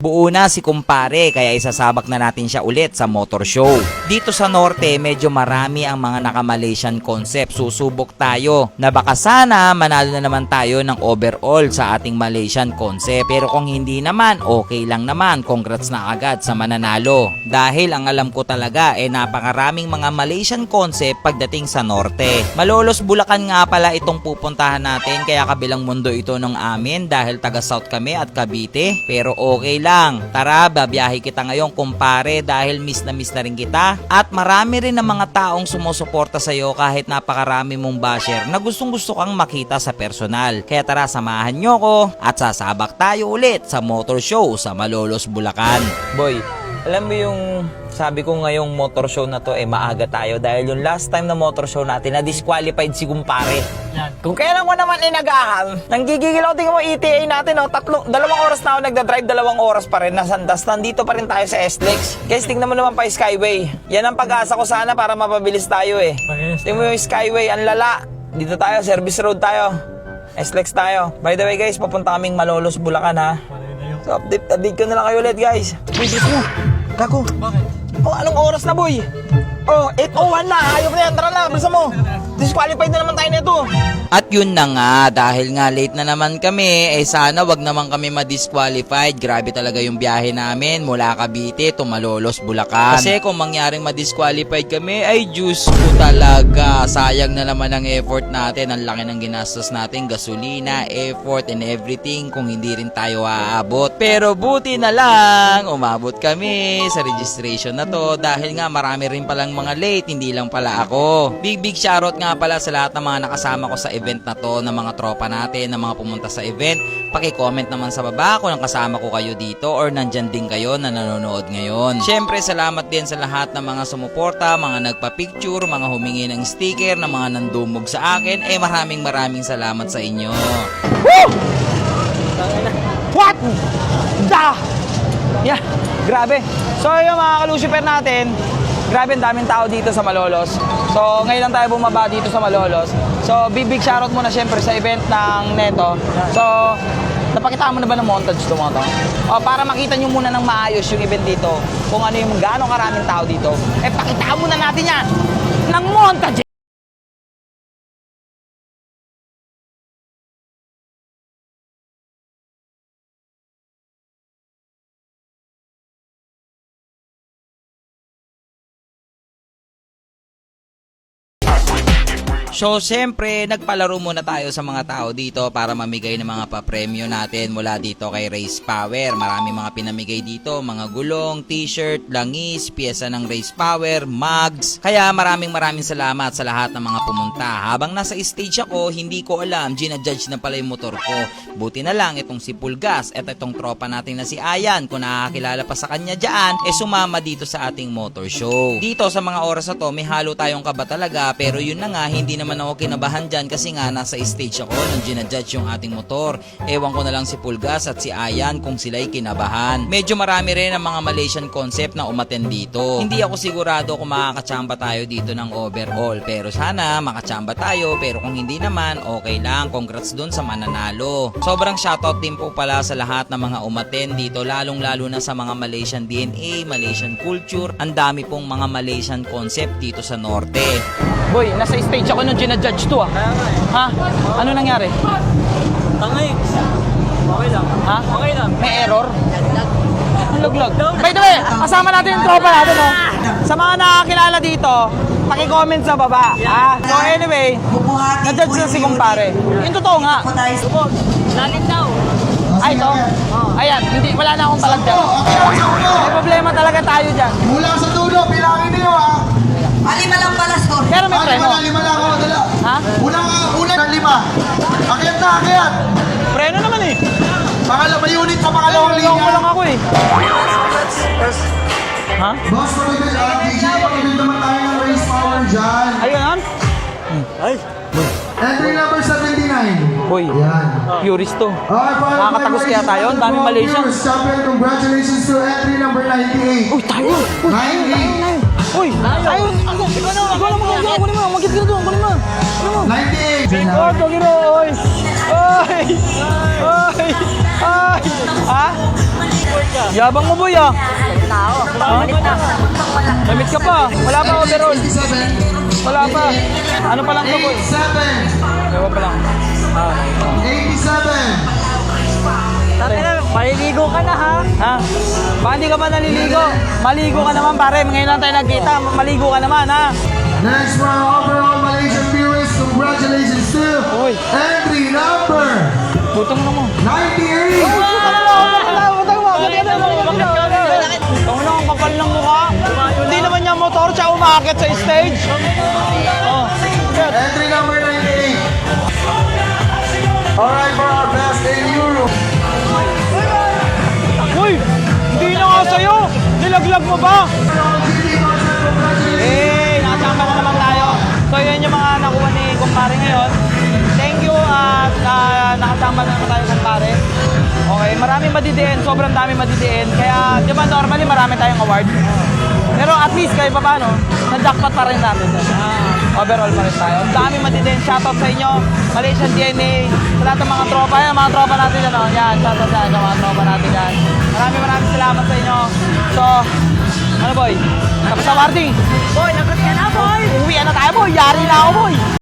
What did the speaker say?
Buo na si kumpare kaya isasabak na natin siya ulit sa motor show. Dito sa norte medyo marami ang mga naka-Malaysian concept. Susubok tayo na baka sana manalo na naman tayo ng overall sa ating Malaysian concept. Pero kung hindi naman, okay lang naman. Congrats na agad sa mananalo. Dahil ang alam ko talaga napakaraming mga Malaysian concept pagdating sa norte. Malolos Bulacan nga pala itong pupuntahan natin kaya kabilang mundo ito ng amin dahil taga South kami at Cavite. Pero okay lang. Tara, babiyahe kita ngayon kumpare dahil miss na rin kita at marami rin ng mga taong sumusuporta sa iyo kahit napakarami mong basher na gustong gusto kang makita sa personal. Kaya tara, samahan nyo ko at sasabak tayo ulit sa motor show sa Malolos, Bulacan. Boy, alam mo yung sabi ko ngayong motor show na to maaga tayo dahil yung last time na motor show natin na disqualified si kumpare. Kung kailan mo naman inagahan, nanggigigil ako. Tingnan mo ETA natin, 2 oras na ako nagdadrive, 2 oras pa rin. Nandito pa rin tayo sa SLEX. Guys, tingnan mo naman pa yung Skyway. Yan ang pag-asa ko sana para mapabilis tayo Tingnan mo yung Skyway, ang lala. Dito tayo, service road tayo. SLEX tayo. By the way guys, papunta kaming Malolos, Bulacan ha. So update ko na lang kayo ulit guys. Uy, bilis mo. Gago. Bakit? Anong oras na boy? 8:01 na. Ayok na yan. Tara na, bilisan mo. Disqualified na naman tayo nito. At yun na nga, dahil nga late na naman kami, sana wag naman kami ma-disqualified. Grabe talaga yung biyahe namin mula Cavite to Malolos, Bulacan. Kasi kung mangyaring ma-disqualified kami, ay Diyos ko talaga. Sayang na naman ang effort natin. Ang laki ng ginastos natin, gasolina, effort, and everything kung hindi rin tayo aabot. Pero buti na lang, umabot kami sa registration na to dahil nga marami rin palang mga late, hindi lang pala ako. Big shoutout nga pala sa lahat ng mga nakasama ko sa event na to, ng mga tropa natin, ng mga pumunta sa event. Paki-comment naman sa baba kung kasama ko kayo dito or nandyan din kayo na nanonood ngayon. Syempre, salamat din sa lahat ng mga sumuporta, mga nagpa-picture, mga humingi ng sticker, na mga nandumog sa akin. Maraming salamat sa inyo. Woo! What? Da! Yeah, grabe. So, yung mga ka-Lucifer natin, grabe, ang daming tao dito sa Malolos. So, ngayon lang tayo bumaba dito sa Malolos. So, big shoutout muna syempre sa event ng Neto. So, napakita mo na ba ng montage ito mga to? Para makita nyo muna ng maayos yung event dito. Kung ano yung gaano karaming tao dito. Pakita muna natin yan ng montage. So, siyempre, nagpalaro muna tayo sa mga tao dito para mamigay ng mga papremyo natin mula dito kay Race Power. Marami mga pinamigay dito, mga gulong, t-shirt, langis, pyesa ng Race Power, mugs. Kaya maraming salamat sa lahat ng mga pumunta. Habang nasa stage ako, hindi ko alam, ginajudge na pala yung motor ko. Buti na lang itong si Pulgas at itong tropa natin na si Ayan, kung nakakilala pa sa kanya dyan, sumama dito sa ating motor show. Dito sa mga oras na to, may halo tayong kaba talaga, pero yun na nga, hindi naman ako kinabahan dyan kasi nga nasa stage ako nung ginajudge yung ating motor. Ewan ko na lang si Pulgas at si Ayan kung sila'y kinabahan. Medyo marami rin ang mga Malaysian concept na umattend dito. Hindi ako sigurado kung makakachamba tayo dito ng overall, pero sana makachamba tayo, pero kung hindi naman, okay lang. Congrats dun sa mananalo. Sobrang shoutout din po pala sa lahat ng mga umattend dito, lalong-lalo na sa mga Malaysian DNA, Malaysian culture. Ang dami pong mga Malaysian concept dito sa norte. Boy, nasa stage ako nung ginajudge to Ha? Ano nangyari? Tangay. Okay lang. Ha? Okay lang. May error? Luglag. By the way, kasama natin yung tropa natin Sa mga nakakilala dito, paki-comment sa baba. So anyway, na-judge na si kumpare. Yung totoo nga. Lalit daw. Ay, ito? Ayan, wala na akong palag dyan. May problema talaga tayo dyan. Mula sa dulo, bilangin niyo Lima lang pala, sorry. Pero may preno. Lima lang ako, dala. Ha? Unang 5. Akyat na, akyat. Preno naman May unit pa pangalawang linya. Ko lang ako Ha? Boss, DJ, pagkabit naman tayo ng Race Power dyan. Ayun, Ay. Entry number 79. Boy, Yan. purist to. Alright, Nakakatagos kaya tayo? Ang daming Malaysian. Champion, congratulations to entry number 98. Uy, tayo! 98. Uy, tayo! Ikaw na kunin mo! Magkit ka na doon! Kunin mo! 98. Oh, Togiro! Oy! Oy! Oy! Oy! Ha? Yabang mo, boy, ah. Damit ka pa. Wala pa overall. 87. Wala pa. Ano pa lang to, boy? 87. Ewan pa lang. 87. Maliligo ka na ha. Ha? Baka hindi ka pa naliligo. Maligo ka naman, pare. Ngayon lang tayo nagkita. Maligo ka naman, ha? Next for our overall Malaysian viewers, congratulations to Uy. entry number Butong na mo. 98. Tawag na, ang kapal ng mukha. Hindi naman niya motor, siya umakit sa stage. Oh. Entry number 98. Alright, for our best in Europe. Uy! Hindi na nga sa'yo! Nilaglag mo ba? Eh, nakasama na naman tayo. So, yun yung mga nakuha ni kumpare ngayon. Thank you at nakasama na naman tayo kumpare. Okay, marami madidiin, sobrang dami madidiin. Kaya, di ba normally marami tayong award? Pero at least kahit pa paano, na-jackpot pa rin natin. Overall pa rin tayo. Ang dami madidiin. Shoutout sa inyo, Malaysian DNA, sa lahat ng mga tropa. Yan, mga tropa natin yan. Oh. Yan, shoutout sa mga tropa natin yan. Maraming salamat sa inyo. So, ano boy? Tapos sa warning. Boy, lagot ka na boy. Uwi na tayo boy. Yari na ako boy.